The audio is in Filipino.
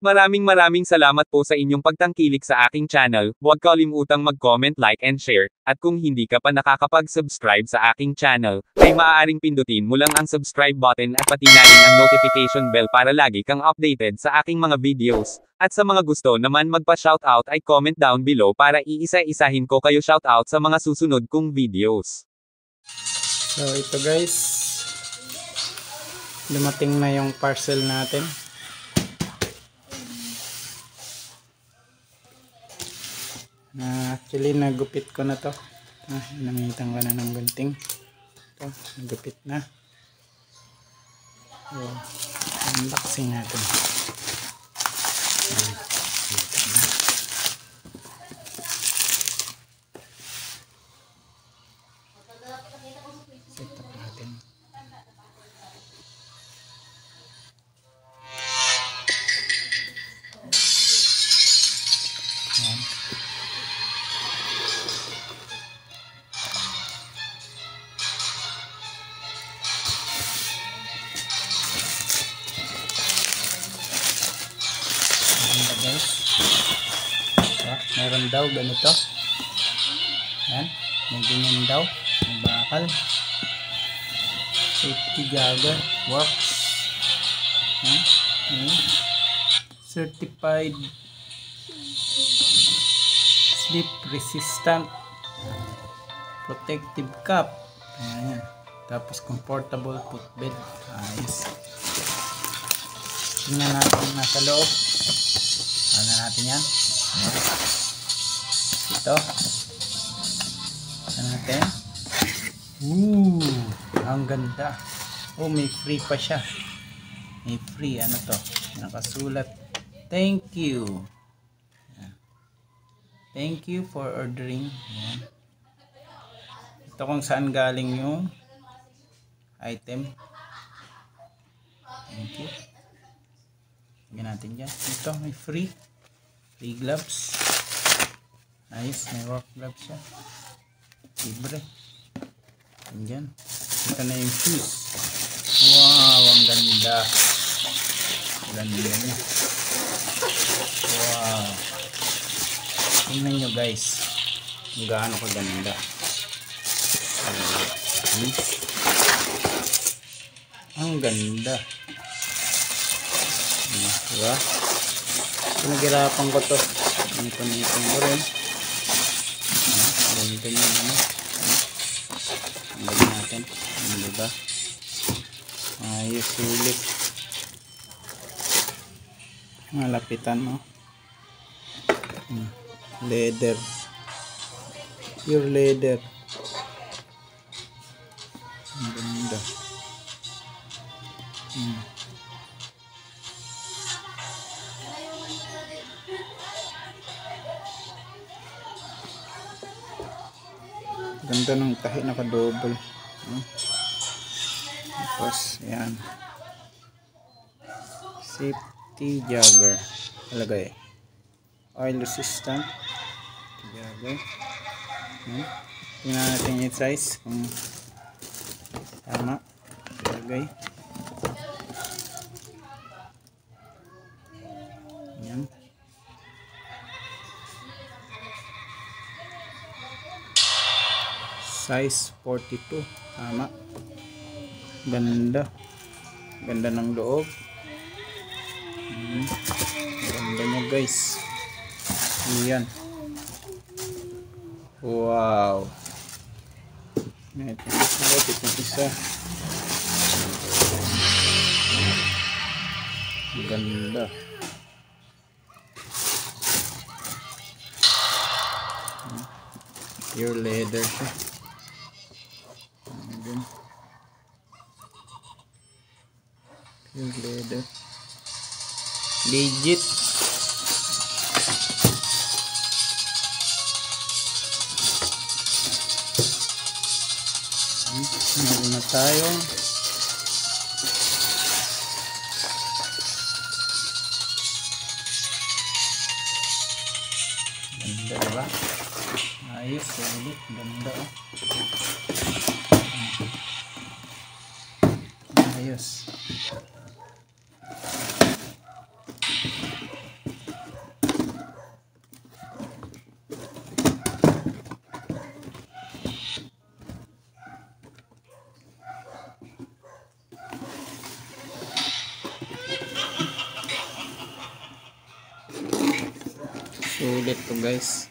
Maraming salamat po sa inyong pagtangkilik sa aking channel, huwag kalimutang mag-comment, like and share, at kung hindi ka pa nakakapag-subscribe sa aking channel, ay maaaring pindutin mo lang ang subscribe button at pati na rin ang notification bell para lagi kang updated sa aking mga videos. At sa mga gusto naman magpa-shoutout ay comment down below para iisa-isahin ko kayo shoutout sa mga susunod kong videos. So ito guys, dumating na yung parcel natin. Actually nagupit ko na to. Namitan ko na ng gunting. Ito, nagupit na. So, unboxing natin. Set up natin. Ayan. Guys, meron daw ganito. Yan, may ganyan daw, may bakal. Safety jagger works. Yan. Certified slip resistant protective cap. Ayan. Tapos comfortable footbed. Ayos. Tingnan natin nasa loob. Ano natin yan? Ito. Ano natin? Ang ganda. Oh, may free pa siya. May free. Ano to? Nakasulat. Thank you. Thank you for ordering. Yan. Ito kung saan galing yung item. Thank you. Lagyan natin dyan. Ito, may free gloves. Ayos, may work gloves siya. Libre. Andyan. Ito na yung shoes. Wow, ang ganda. Ganda niya. Wow. Tingnan nyo guys. Kung gaano kaganda. Ang ganda. Diba? Pinaghirapan ko to. Ipon ko rin. Ganito nyo naman. Ang ganda natin. Diba? Ayos, sulit. Malapitan mo. Leather. Pure leather. Ang ganda. Ganda ng tahi, naka-double. Tapos, yan. Safety jagger. Alagay. Oil resistant. Jagger. Tingnan natin yung size. Kung tama. Alagay. Yan. Size 42. Tama. Ganda. Ganda ng loob. Ganda niya guys. Ayan. Wow. Ito itong isa. Ganda. Pure leather siya. Pure leather. Legit. Meron na tayo. Ganda diba? Ayos, ulit. Ganda oh. Ayos. Sulit to guys.